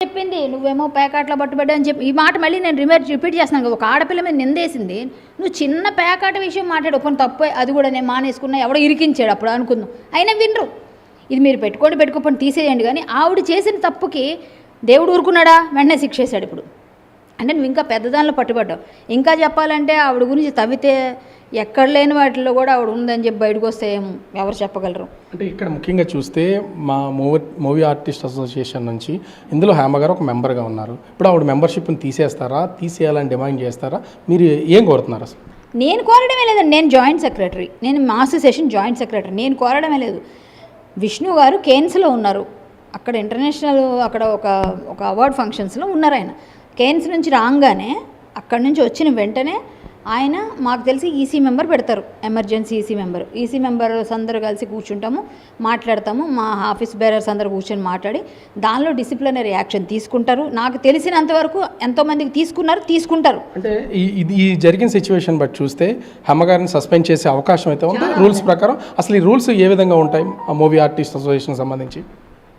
చెప్పింది నువ్వేమో ప్యాకాట్లో పట్టుబడ్డా అని చెప్పి ఈ మాట మళ్ళీ నేను రిపీట్ చేస్తున్నాను. ఒక ఆడపిల్ల మీద నిందేసింది, నువ్వు చిన్న ప్యాకాట విషయం మాట్లాడు కొన్ని తప్పు, అది కూడా నేను మానేసుకున్నా, ఎవడో ఇరికించాడు అప్పుడు అనుకుందాం, అయినా వినరు. ఇది మీరు పెట్టుకోకపోతే తీసేయండి. కానీ ఆవిడ చేసిన తప్పుకి దేవుడు ఊరుకున్నాడా? వెంటనే శిక్ష వేశాడు. ఇప్పుడు అంటే నువ్వు ఇంకా పెద్దదానిలో పట్టుబడ్డావు. ఇంకా చెప్పాలంటే ఆవిడ గురించి తవ్వితే ఎక్కడ లేని వాటిల్లో కూడా ఆవిడ ఉందని చెప్పి బయటకు వస్తే ఎవరు చెప్పగలరు? అంటే ఇక్కడ ముఖ్యంగా చూస్తే మా మూవీ ఆర్టిస్ట్ అసోసియేషన్ నుంచి ఇందులో హేమ గారు ఒక మెంబర్గా ఉన్నారు. ఇప్పుడు ఆవిడ మెంబర్షిప్ని తీసేస్తారా, తీసేయాలని డిమాండ్ చేస్తారా? మీరు ఏం కోరుతున్నారు అసలు? నేను కోరడమే లేదండి. నేను జాయింట్ సెక్రటరీ, నేను మా అసోసియేషన్ జాయింట్ సెక్రటరీ. నేను కోరడమే లేదు. విష్ణు గారు కేన్స్లో ఉన్నారు, అక్కడ ఇంటర్నేషనల్ అక్కడ ఒక అవార్డ్ ఫంక్షన్స్లో ఉన్నారు. ఆయన కేన్స్ నుంచి రాగానే అక్కడి నుంచి వచ్చిన వెంటనే ఆయన మాకు తెలిసి ఈసీ మెంబర్ పెడతారు, ఎమర్జెన్సీ ఈసీ మెంబర్స్ అందరూ కలిసి కూర్చుంటాము, మాట్లాడతాము. మా ఆఫీస్ బేరర్స్ అందరూ కూర్చొని మాట్లాడి దానిలో డిసిప్లినరీ యాక్షన్ తీసుకుంటారు. నాకు తెలిసినంతవరకు ఎంతోమందికి తీసుకుంటారు. అంటే ఈ జరిగిన సిచ్యువేషన్ బట్టి చూస్తే హమ్మగారిని సస్పెండ్ చేసే అవకాశం అయితే ఉంది రూల్స్ ప్రకారం. అసలు ఈ రూల్స్ ఏ విధంగా ఉంటాయి ఆ మూవీ ఆర్టిస్ట్ అసోసియేషన్ సంబంధించి?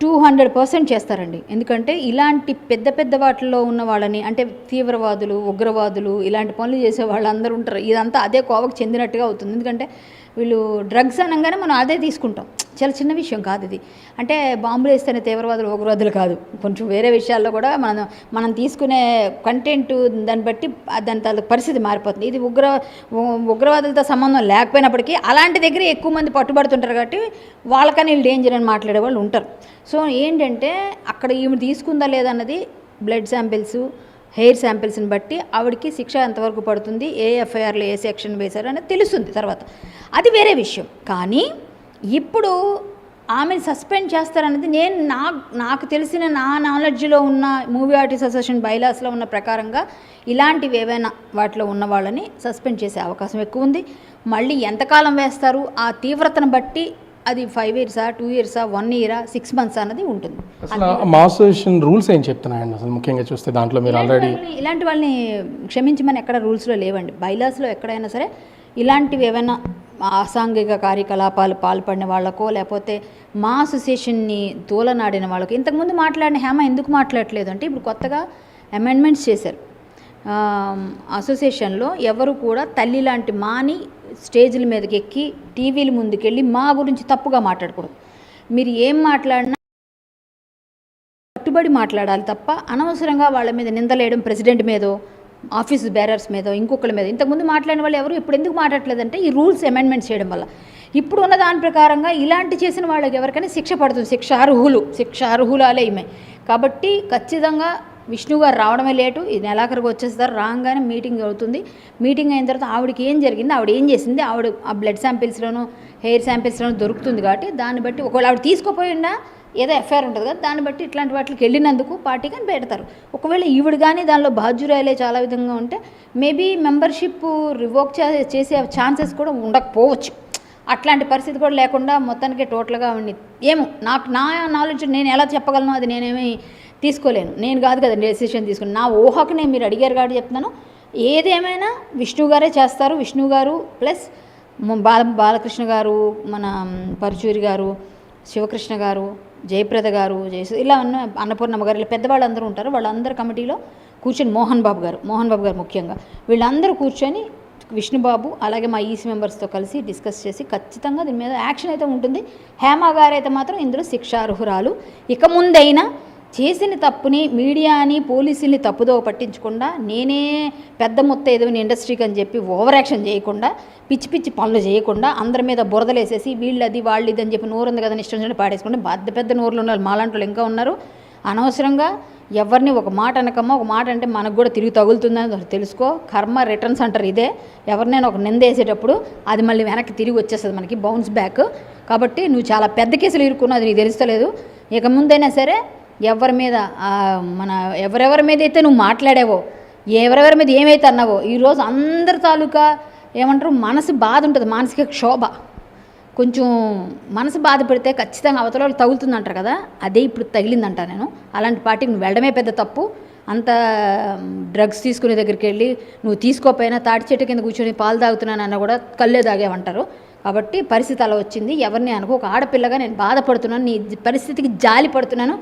200% చేస్తారండి. ఎందుకంటే ఇలాంటి పెద్ద వాటిల్లో ఉన్న వాళ్ళని, అంటే తీవ్రవాదులు, ఉగ్రవాదులు, ఇలాంటి పనులు చేసే వాళ్ళందరూ ఉంటారు. ఇదంతా అదే కోవకు చెందినట్టుగా అవుతుంది. ఎందుకంటే వీళ్ళు డ్రగ్స్ అనగానే మనం అదే తీసుకుంటాం. చాలా చిన్న విషయం కాదు ఇది. అంటే బాంబులు వేస్తేనే తీవ్రవాదులు, ఉగ్రవాదులు కాదు. కొంచెం వేరే విషయాల్లో కూడా మనం తీసుకునే కంటెంట్ దాన్ని బట్టి దాని పరిస్థితి మారిపోతుంది. ఇది ఉగ్రవాదులతో సంబంధం లేకపోయినప్పటికీ అలాంటి దగ్గర ఎక్కువ మంది పట్టుబడుతుంటారు కాబట్టి వాళ్ళకని వీళ్ళు డేంజర్ అని మాట్లాడే వాళ్ళు ఉంటారు. సో ఏంటంటే అక్కడ ఈమె తీసుకుందా లేదన్నది బ్లడ్ శాంపిల్స్, హెయిర్ శాంపిల్స్ని బట్టి ఆవిడకి శిక్ష ఎంతవరకు పడుతుంది, ఏ ఎఫ్ఐఆర్లో ఏ సెక్షన్ వేశారు అనేది తెలుస్తుంది తర్వాత. అది వేరే విషయం. కానీ ఇప్పుడు ఆమెను సస్పెండ్ చేస్తారన్నది నాకు తెలిసిన నా నాలెడ్జ్లో ఉన్న మూవీ ఆర్టిస్ట్ అసోసియేషన్ బైలాస్లో ఉన్న ప్రకారంగా ఇలాంటివి ఏవైనా వాటిలో ఉన్న వాళ్ళని సస్పెండ్ చేసే అవకాశం ఎక్కువ ఉంది. మళ్ళీ ఎంతకాలం వేస్తారు ఆ తీవ్రతను బట్టి అది 5 years, 2 years, 1 year, 6 months అన్నది ఉంటుంది. అసలు మా అసోసియేషన్ రూల్స్ ఏం చెప్తున్నాయండి అసలు ముఖ్యంగా చూస్తే? దాంట్లో మీరు ఆల్రెడీ ఇలాంటి వాళ్ళని క్షమించమని ఎక్కడ రూల్స్లో లేవండి. బైలాస్లో ఎక్కడైనా సరే ఇలాంటివి ఏమైనా అసాంఘిక కార్యకలాపాలు పాల్పడిన వాళ్ళకో, లేకపోతే మా అసోసియేషన్ని తూలనాడిన వాళ్ళకో, ఇంతకుముందు మాట్లాడిన హేమ ఎందుకు మాట్లాడలేదు అంటే ఇప్పుడు కొత్తగా అమెండ్మెంట్స్ చేశారు. అసోసియేషన్లో ఎవరు కూడా తల్లి లాంటి మాని స్టేజ్ల మీదకి ఎక్కి టీవీల ముందుకెళ్ళి మా గురించి తప్పుగా మాట్లాడకూడదు. మీరు ఏం మాట్లాడినా కట్టుబడి మాట్లాడాలి తప్ప అనవసరంగా వాళ్ళ మీద నిందలేయడం, ప్రెసిడెంట్ మీదో, ఆఫీస్ బేరర్స్ మీదో, ఇంకొకరి మీద. ఇంతకుముందు మాట్లాడిన వాళ్ళు ఎవరు ఇప్పుడు ఎందుకు మాట్లాడలేదంటే ఈ రూల్స్ అమెండ్మెంట్ చేయడం వల్ల. ఇప్పుడు ఉన్న దాని ప్రకారంగా ఇలాంటి చేసిన వాళ్ళకి ఎవరికైనా శిక్ష పడుతుంది. శిక్ష అర్హులాలే ఈమె. కాబట్టి ఖచ్చితంగా విష్ణు గారు రావడమే లేటు, ఇది నెలాఖరికి వచ్చేస్తారు. రాగానే మీటింగ్ అవుతుంది. మీటింగ్ అయిన తర్వాత ఆవిడకి ఏం జరిగింది, ఆవిడ ఏం చేసింది, ఆవిడ ఆ బ్లడ్ శాంపిల్స్లోనూ హెయిర్ శాంపిల్స్లోనూ దొరుకుతుంది. కాబట్టి దాన్ని బట్టి ఒకవేళ ఆవిడ తీసుకోపోయినా ఏదో ఎఫ్ఐఆర్ ఉంటుంది కదా, దాన్ని బట్టి ఇట్లాంటి వాటికి వెళ్ళినందుకు పార్టీ కానీ పెడతారు. ఒకవేళ ఈవిడ కానీ దానిలో బాధ్యురాలే చాలా విధంగా ఉంటే మేబీ మెంబర్షిప్ రివోక్ చేసే ఛాన్సెస్ కూడా ఉండకపోవచ్చు. అట్లాంటి పరిస్థితి కూడా లేకుండా మొత్తానికి టోటల్గా ఉండి ఏమో నా నాలెడ్జ్ నేను ఎలా చెప్పగలను, అది నేనేమీ తీసుకోలేను. నేను కాదు కదా డెసిషన్ తీసుకుని, నా ఊహకు నేను మీరు అడిగారు కాబట్టి చెప్తున్నాను. ఏదేమైనా విష్ణు గారే చేస్తారు. విష్ణు గారు ప్లస్ బాలకృష్ణ గారు, మన పరుచూరి గారు, శివకృష్ణ గారు, జయప్రద గారు, ఇలా ఉన్న అన్నపూర్ణమ్మ గారు, ఇలా పెద్దవాళ్ళందరూ ఉంటారు. వాళ్ళందరూ కమిటీలో కూర్చొని మోహన్ బాబు గారు ముఖ్యంగా వీళ్ళందరూ కూర్చొని విష్ణుబాబు అలాగే మా ఈసీ మెంబర్స్తో కలిసి డిస్కస్ చేసి ఖచ్చితంగా దీని మీద యాక్షన్ అయితే ఉంటుంది. హేమ గారు అయితే మాత్రం ఇందులో శిక్షార్హురాలు. ఇక ముందైనా చేసిన తప్పుని మీడియాని, పోలీసుల్ని తప్పుదో పట్టించకుండా, నేనే పెద్ద మొత్తం ఇండస్ట్రీకి అని చెప్పి ఓవర్ యాక్షన్ చేయకుండా, పిచ్చి పనులు చేయకుండా, అందరి మీద బురదలేసేసి వీళ్ళది వాళ్ళది అని చెప్పి నోరుంది కదా ఇష్టం చెప్పి పాడేసుకుంటే పెద్ద నోరులు ఉన్నారు. మాలాంటి వాళ్ళు ఇంకా ఉన్నారు. అనవసరంగా ఎవరిని ఒక మాట అనకమ్మా, ఒక మాట అంటే మనకు కూడా తిరిగి తగులుతుందని తెలుసుకో. కర్మ రిటర్న్స్ అంటారు. ఇదే ఎవరినైనా ఒక నింద వేసేటప్పుడు అది మళ్ళీ వెనక్కి తిరిగి వచ్చేస్తుంది, మనకి బౌన్స్ బ్యాక్. కాబట్టి నువ్వు చాలా పెద్ద కేసులు ఇరుక్కున్నావు, అది నీకు తెలుస్తలేదు. ఇక ముందైనా సరే ఎవరి మీద ఎవరెవరి మీద అయితే నువ్వు మాట్లాడావో, ఎవరెవరి మీద ఏమైతే అన్నావో, ఈరోజు అందరి తాలూకా ఏమంటారు మనసు బాధ ఉంటుంది, మానసిక క్షోభ. కొంచెం మనసు బాధ పెడితే ఖచ్చితంగా అవతల వాళ్ళు తగులుతుందంటారు కదా, అదే ఇప్పుడు తగిలిందంట. నేను అలాంటి పార్టీకి నువ్వు వెళ్ళడమే పెద్ద తప్పు. అంత డ్రగ్స్ తీసుకునే దగ్గరికి వెళ్ళి నువ్వు తీసుకోపోయినా తాటి చెట్టు కింద కూర్చొని పాలు తాగుతున్నానన్నా కూడా కళ్ళే తాగేవంటారు. కాబట్టి పరిస్థితి అలా వచ్చింది. ఎవరిని అనుకో, ఒక ఆడపిల్లగా నేను బాధపడుతున్నాను, నీ పరిస్థితికి జాలి పడుతున్నాను.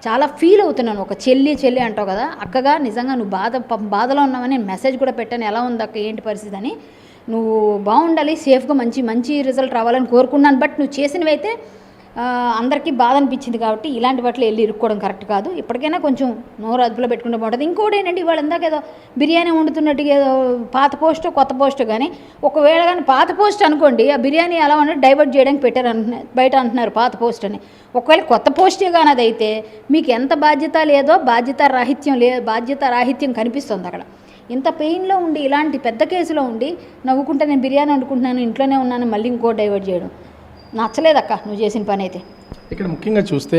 చాలా ఫీల్ అవుతున్నాను. ఒక చెల్లి అంటావు కదా, అక్కగా నిజంగా నువ్వు బాధలో ఉన్నావని నేను మెసేజ్ కూడా పెట్టాను, ఎలా ఉంది అక్క ఏంటి పరిస్థితి అని. నువ్వు బాగుండాలి, సేఫ్గా మంచి రిజల్ట్ రావాలని కోరుకున్నాను. బట్ నువ్వు చేసినవి అయితే అందరికీ బాధ అనిపించింది కాబట్టి ఇలాంటి వాటిలో వెళ్ళి ఇరుక్కోవడం కరెక్ట్ కాదు. ఇప్పటికైనా కొంచెం నోరు అదుపులో పెట్టుకుంటే బాగుంటుంది. ఇంకోటి ఏంటంటే ఇవాళ ఇందాక ఏదో బిర్యానీ వండుతున్నట్టుగా ఏదో పాత పోస్టో కొత్త పోస్టో కానీ, ఒకవేళ కానీ పాత పోస్ట్ అనుకోండి, ఆ బిర్యానీ ఎలా ఉన్నట్టు డైవర్ట్ చేయడానికి పెట్టారు అంటున్నారు, బయట అంటున్నారు పాత పోస్ట్ అని. ఒకవేళ కొత్త పోస్టే కానీ అదైతే మీకు ఎంత బాధ్యత లేదో బాధ్యత రాహిత్యం కనిపిస్తుంది అక్కడ. ఇంత పెయిన్లో ఉండి ఇలాంటి పెద్ద కేసులో ఉండి నవ్వుకుంటే నేను బిర్యానీ వండుకుంటున్నాను, ఇంట్లోనే ఉన్నాను, మళ్ళీ ఇంకో డైవర్ట్ చేయడం నచ్చలేదక్క నువ్వు చేసిన పని అయితే. ఇక్కడ ముఖ్యంగా చూస్తే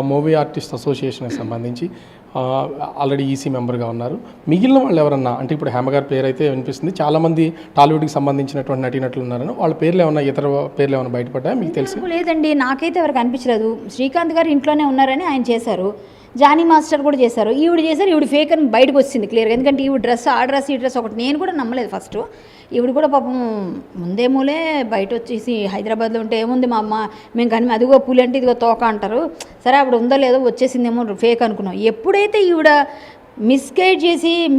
మూవీ ఆర్టిస్ట్ అసోసియేషన్కి సంబంధించి ఆల్రెడీ ఈసీ మెంబర్గా ఉన్నారు. మిగిలిన వాళ్ళు ఎవరన్నా, అంటే ఇప్పుడు హేమ గారి పేరు అయితే వినిపిస్తుంది, చాలామంది టాలీవుడ్కి సంబంధించినటువంటి నటీనటులు ఉన్నారని, వాళ్ళ పేర్లు ఏమన్నా ఇతర పేర్లు ఏమైనా బయటపడ్డా మీకు తెలుసు? లేదండి, నాకైతే ఎవరికి అనిపించలేదు. శ్రీకాంత్ గారు ఇంట్లోనే ఉన్నారని ఆయన చేశారు, జానీ మాస్టర్ కూడా చేశారు, ఈవిడ చేశారు. ఈవిడ ఫేక్ అని బయటకు వచ్చింది క్లియర్గా. ఎందుకంటే ఈవిడ ఈ డ్రెస్ ఒకటి నేను కూడా నమ్మలేదు ఫస్ట్. ఈవిడ కూడా పాపం ముందేమూలే బయట వచ్చేసి హైదరాబాద్లో ఉంటే ఏముంది మా అమ్మ మేము కానీ అదిగో పూలు అంటే ఇదిగో తోక అంటారు, సరే అప్పుడు ఉందో లేదో వచ్చేసిందేమో ఫేక్ అనుకున్నాం. ఎప్పుడైతే ఈవిడ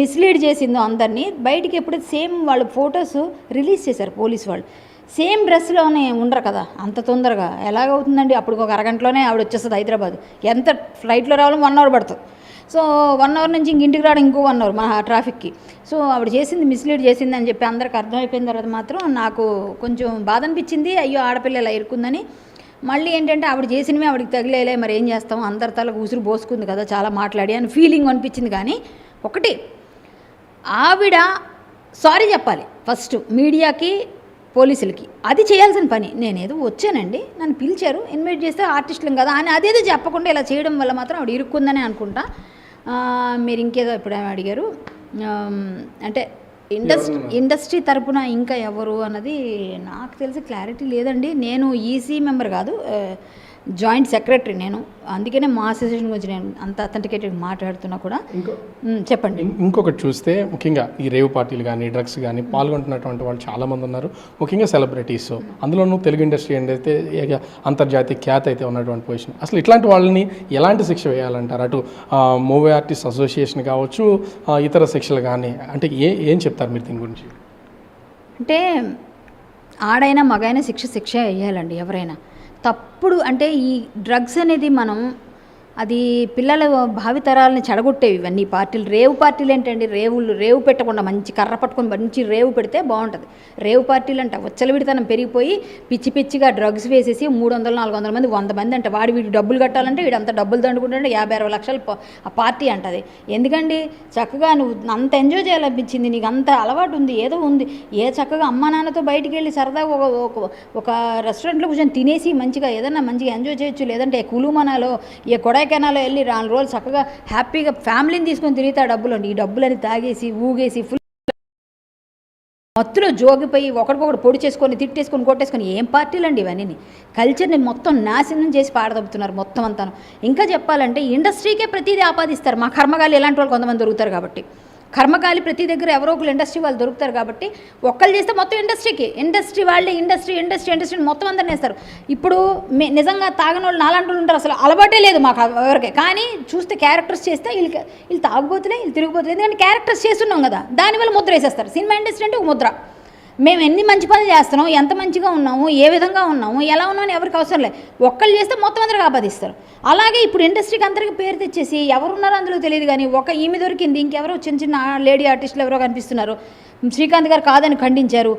మిస్లీడ్ చేసిందో అందరినీ, బయటికి ఎప్పుడైతే సేమ్ వాళ్ళ ఫొటోస్ రిలీజ్ చేశారు పోలీసు వాళ్ళు, సేమ్ డ్రెస్లోనే ఉండరు కదా అంత తొందరగా, ఎలాగవుతుందండి? అప్పుడు ఒక అరగంటలోనే ఆవిడ వచ్చేస్తుంది హైదరాబాద్. ఎంత ఫ్లైట్లో రావాలని 1 అవర్ పడుతుంది. సో 1 అవర్ నుంచి ఇంటికి రావడం ఇంకో 1 అవర్ మన ట్రాఫిక్కి. సో ఆవిడ మిస్లీడ్ చేసింది అని చెప్పి అందరికి అర్థమైపోయిన తర్వాత మాత్రం నాకు కొంచెం బాధ అనిపించింది. అయ్యో ఆడపిల్ల ఇలా ఇరుక్కుందని. మళ్ళీ ఏంటంటే ఆవిడ చేసినవి ఆవిడకి తగిలేలే, మరి ఏం చేస్తాం, అందరి తలకు ఉసురు పోసుకుంది కదా చాలా మాట్లాడి అని ఫీలింగ్ అనిపించింది. కానీ ఒకటి, ఆవిడ సారీ చెప్పాలి ఫస్ట్ మీడియాకి, పోలీసులకి. అది చేయాల్సిన పని. నేనేదో వచ్చానండి, నన్ను పిలిచారు, ఇన్వైట్ చేస్తే ఆర్టిస్టులం కదా అని అదేదో చెప్పకుండా ఇలా చేయడం వల్ల మాత్రం ఆవిడ ఇరుక్కుందని అనుకుంటా. మీరు ఇంకేదో ఇప్పుడు ఏమి అడిగారు అంటే ఇండస్ట్రీ తరపున ఇంకా ఎవరు అన్నది నాకు తెలిసి క్లారిటీ లేదండి. నేను ఈసీ మెంబర్ కాదు, జాయింట్ సెక్రటరీ నేను, అందుకనే మా అసోసియేషన్ గురించి నేను అంత అథెంటికేటెడ్ మాట్లాడుతున్నా కూడా. చెప్పండి. ఇంకొకటి చూస్తే ముఖ్యంగా ఈ రేవ్ పార్టీలు కానీ డ్రగ్స్ కానీ పాల్గొంటున్నటువంటి వాళ్ళు చాలామంది ఉన్నారు, ముఖ్యంగా సెలబ్రిటీస్. అందులోనూ తెలుగు ఇండస్ట్రీ అయితే అంతర్జాతీయ ఖ్యాతి అయితే ఉన్నటువంటి పొజిషన్. అసలు ఇట్లాంటి వాళ్ళని ఎలాంటి శిక్ష వేయాలంటారు? అటు మూవీ ఆర్టిస్ట్ అసోసియేషన్ కావచ్చు, ఇతర శిక్షలు కానీ, అంటే ఏం చెప్తారు మీరు దీని గురించి? అంటే ఆడైనా మగైనా శిక్ష వేయాలండి ఎవరైనా. తప్పుడు అంటే ఈ డ్రగ్స్ అనేది అది పిల్లల భావితరాలని చెడగొట్టేవి ఇవన్నీ పార్టీలు. రేవు పార్టీలు ఏంటండి, రేవు పెట్టకుండా మంచి కర్ర పట్టుకొని మంచి రేవు పెడితే బాగుంటుంది. రేవు పార్టీలు అంటే విడతనం పెరిగిపోయి పిచ్చిగా డ్రగ్స్ వేసేసి 300-400 మంది 100 మంది అంటే వీడి డబ్బులు కట్టాలంటే వీడంతా డబ్బులు దండుకుంటుంటే 50-60 లక్షలు ఆ పార్టీ అంటది. ఎందుకండి? చక్కగా నువ్వు అంత ఎంజాయ్ చేయాలనిపించింది, నీకు అంత అలవాటు ఉంది, ఏదో ఉంది, చక్కగా అమ్మా నాన్నతో బయటికి వెళ్ళి సరదాగా ఒక రెస్టారెంట్లో కూర్చొని తినేసి మంచిగా ఏదన్నా మంచిగా ఎంజాయ్ చేయొచ్చు. లేదంటే కులుమనాలో కొడైకెనాల్లో వెళ్ళి 4 రోజులు చక్కగా హ్యాపీగా ఫ్యామిలీని తీసుకొని తిరిగితే డబ్బులు ఈ డబ్బులని తాగేసి ఊగేసి ఫుల్ మత్తులో జోగిపోయి ఒకరికొకరు పొడి చేసుకొని తిట్టేసుకొని కొట్టేసుకొని ఏం పార్టీలు అండి ఇవన్నీ? కల్చర్ని మొత్తం నాశనం చేసి పాడదొబ్బుతున్నారు మొత్తం అంతాను. ఇంకా చెప్పాలంటే ఇండస్ట్రీకే ప్రతిదీ ఆపాదిస్తారు. మా కర్మగాలి ఎలాంటి వాళ్ళు కొంతమంది దొరుకుతారు కాబట్టి, కర్మకాలి ప్రతి దగ్గర ఎవరో ఒకరు ఇండస్ట్రీ వాళ్ళు దొరుకుతారు కాబట్టి ఒక్కళ్ళు చేస్తే మొత్తం ఇండస్ట్రీ వాళ్ళే ఇండస్ట్రీ మొత్తం అందరినీ వేస్తారు. ఇప్పుడు నిజంగా తాగని వాళ్ళు నాలాంటి వాళ్ళు ఉంటారు, అసలు అలవాటే లేదు మాకు ఎవరికి. కానీ చూస్తే క్యారెక్టర్స్ చేస్తే వీళ్ళు తాగుబోతులే, వీళ్ళు తిరిగిపోతులే, ఎందుకంటే క్యారెక్టర్స్ చేస్తున్నాం కదా, దానివల్ల ముద్ర వేసేస్తారు. సినిమా ఇండస్ట్రీ అంటే ఒక ముద్ర. మేము ఎన్ని మంచి పనులు చేస్తున్నాం, ఎంత మంచిగా ఉన్నాము, ఏ విధంగా ఉన్నాము, ఎలా ఉన్నామని ఎవరికి అవసరం లేదు. ఒక్కళ్ళు చేస్తే మొత్తం అందరికి ఆపాదిస్తారు. అలాగే ఇప్పుడు ఇండస్ట్రీకి అందరికీ పేరు తెచ్చేసి ఎవరున్నారో అందులో తెలియదు. కానీ ఈమె దొరికింది, ఇంకెవరో చిన్న లేడీ ఆర్టిస్టులు ఎవరో కనిపిస్తున్నారు. శ్రీకాంత్ గారు కాదని ఖండించారు.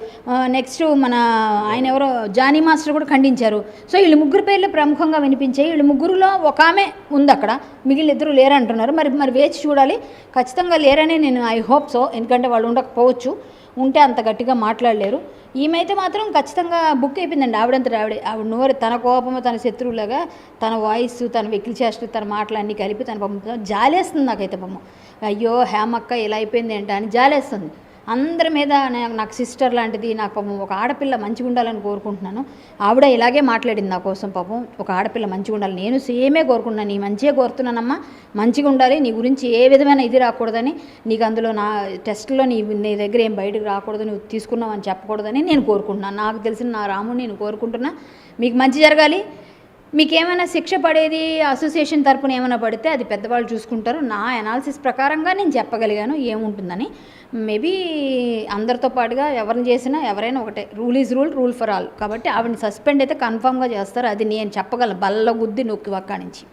నెక్స్ట్ ఆయన ఎవరో జానీ మాస్టర్ కూడా ఖండించారు. సో వీళ్ళు 3 పేర్లు ప్రముఖంగా వినిపించాయి. వీళ్ళు 3లో ఒక ఆమె ఉంది అక్కడ, మిగిలిన 2 లేరంటున్నారు. మరి వేచి చూడాలి. ఖచ్చితంగా లేరని నేను ఐ హోప్ సో, ఎందుకంటే వాళ్ళు ఉండకపోవచ్చు, ఉంటే అంత గట్టిగా మాట్లాడలేరు. ఈమె అయితే మాత్రం ఖచ్చితంగా బుక్ అయిపోయిందండి. ఆవిడ నోరు, తన కోపము, తన శత్రువులాగా తన వాయిస్, తన వెకిలి చేష్టలు, తన మాటలన్నీ కలిపి తన పంపుతుంది. జాలేస్తుంది నాకైతే పాపం. అయ్యో హేమక్క ఇలా అయిపోయింది ఏంటా అని జాలేస్తుంది. అందరి మీద నాకు సిస్టర్ లాంటిది, నాకు పాపం ఒక ఆడపిల్ల మంచిగా ఉండాలని కోరుకుంటున్నాను. ఆవిడ ఇలాగే మాట్లాడింది నా కోసం. పాపం ఒక ఆడపిల్ల మంచిగా ఉండాలి, నేను సేమే కోరుకుంటున్నాను, నీ మంచిగా కోరుతున్నానమ్మా, మంచిగా ఉండాలి, నీ గురించి ఏ విధమైన ఇది రాకూడదని, నీకు అందులో నా టెస్ట్లో నీ దగ్గర ఏం బయటకు రాకూడదు, నువ్వు తీసుకున్నావు అని చెప్పకూడదని నేను కోరుకుంటున్నాను. నాకు తెలిసిన నా రాముని నేను కోరుకుంటున్నా. మీకు మంచి జరగాలి. మీకేమైనా శిక్ష పడేది అసోసియేషన్ తరపున ఏమైనా పడితే అది పెద్దవాళ్ళు చూసుకుంటారు. నా అనాలిసిస్ ప్రకారంగా నేను చెప్పగలిగాను ఏముంటుందని. మేబీ అందరితో పాటుగా ఎవరిని చేసినా ఎవరైనా ఒకటే, rule is rule, rule for all. కాబట్టి ఆవిడని సస్పెండ్ అయితే కన్ఫామ్గా చేస్తారు, అది నేను చెప్పగలను బల్ల గుద్ది నొక్కి ఒక్క నుంచి.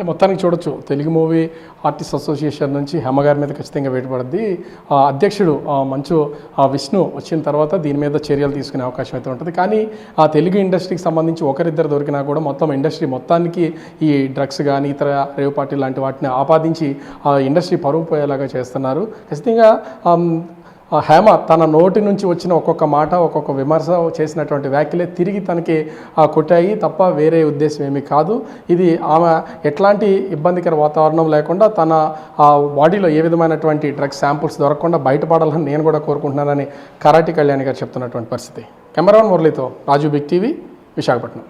మొత్తానికి చూడొచ్చు, తెలుగు మూవీ ఆర్టిస్ట్ అసోసియేషన్ నుంచి హేమ గారి మీద ఖచ్చితంగా వేటుపడుద్ది. అధ్యక్షుడు మంచు విష్ణు వచ్చిన తర్వాత దీని మీద చర్యలు తీసుకునే అవకాశం అయితే ఉంటుంది. కానీ ఆ తెలుగు ఇండస్ట్రీకి సంబంధించి ఒకరిద్దరు దొరికినా కూడా మొత్తం ఇండస్ట్రీ మొత్తానికి ఈ డ్రగ్స్ కానీ ఇతర రేవ్ పార్టీ లాంటి వాటిని ఆపాదించి ఆ ఇండస్ట్రీ పరువు పోయేలాగా చేస్తున్నారు. ఖచ్చితంగా హేమ తన నోటి నుంచి వచ్చిన ఒక్కొక్క మాట, ఒక్కొక్క విమర్శ చేసినటువంటి వ్యాఖ్యలే తిరిగి తనకి కొట్టాయి తప్ప వేరే ఉద్దేశం ఏమీ కాదు. ఇది ఆమె ఎట్లాంటి ఇబ్బందికర వాతావరణం లేకుండా తన బాడీలో ఏ విధమైనటువంటి డ్రగ్స్ శాంపుల్స్ దొరకకుండా బయటపడాలని నేను కూడా కోరుకుంటున్నానని కరాటి కళ్యాణి గారు చెప్తున్నటువంటి పరిస్థితి. కెమెరామెన్ మురళితో రాజు, బిగ్ టీవీ, విశాఖపట్నం.